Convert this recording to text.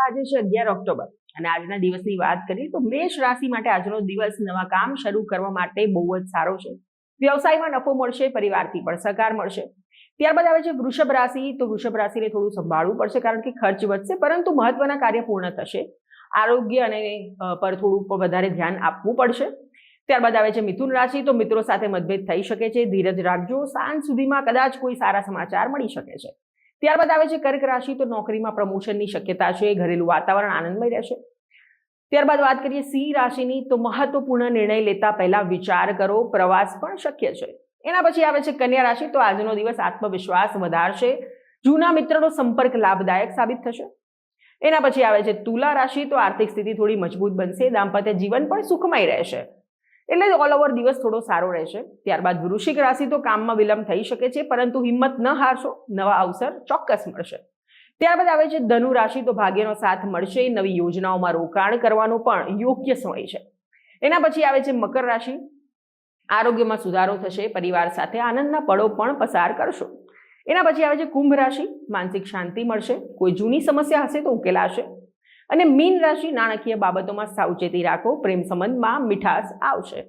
આજે છે 11 ઓક્ટોબર અને આજના દિવસની વાત કરીએ તો મેષ રાશિ માટે આજનો દિવસ નવા કામ શરૂ કરવા માટે બહુ જ સારો છે। વ્યવસાયમાં નફો મળશે, પરિવારથી પણ સહકાર મળશે। ત્યારબાદ આવે છે વૃષભ રાશિ। તો વૃષભ રાશિને થોડું સંભાળવું પડશે કારણ કે ખર્ચ વધશે, પરંતુ મહત્વના કાર્ય પૂર્ણ થશે। આરોગ્ય અને પર થોડું વધારે ધ્યાન આપવું પડશે। ત્યારબાદ આવે છે મિથુન રાશિ। તો મિત્રો સાથે મતભેદ થઈ શકે છે, ધીરજ રાખજો, સાંજ સુધીમાં કદાચ કોઈ સારા સમાચાર મળી શકે છે। ત્યારબાદ આવે છે કર્ક રાશિ। તો નોકરીમાં પ્રમોશનની શક્યતા છે, ઘરેલું વાતાવરણ આનંદમય રહેશે। ત્યારબાદ વાત કરીએ સિંહ રાશિની। તો મહત્વપૂર્ણ નિર્ણય લેતા પહેલા વિચાર કરો, પ્રવાસ પણ શક્ય છે। એના પછી આવે છે કન્યા રાશિ। તો આજનો દિવસ આત્મવિશ્વાસ વધારશે, જૂના મિત્રનો સંપર્ક લાભદાયક સાબિત થશે। એના પછી આવે છે તુલા રાશિ। તો આર્થિક સ્થિતિ થોડી મજબૂત બનશે, દાંપત્ય જીવન પણ સુખમય રહેશે, એટલે ઓલ ઓવર દિવસ થોડો સારો રહેશે। ત્યારબાદ વૃશ્ચિક રાશિ। તો કામમાં વિલંબ થઈ શકે છે, પરંતુ હિંમત ન હારશો, નવા અવસર ચોક્કસ મળશે। ત્યારબાદ આવે છે ધનુ રાશિ। તો ભાગ્યનો સાથ મળશે, નવી યોજનાઓમાં રોકાણ કરવાનો પણ યોગ્ય સમય છે। એના પછી આવે છે મકર રાશિ। આરોગ્યમાં સુધારો થશે, પરિવાર સાથે આનંદના પળો પણ પસાર કરશો। એના પછી આવે છે કુંભ રાશિ। માનસિક શાંતિ મળશે, કોઈ જૂની સમસ્યા હશે તો ઉકેલાશે। અને મીન રાશિ। નાણાકીય બાબતોમાં સાવચેતી રાખો, પ્રેમ સંબંધમાં મીઠાશ આવશે।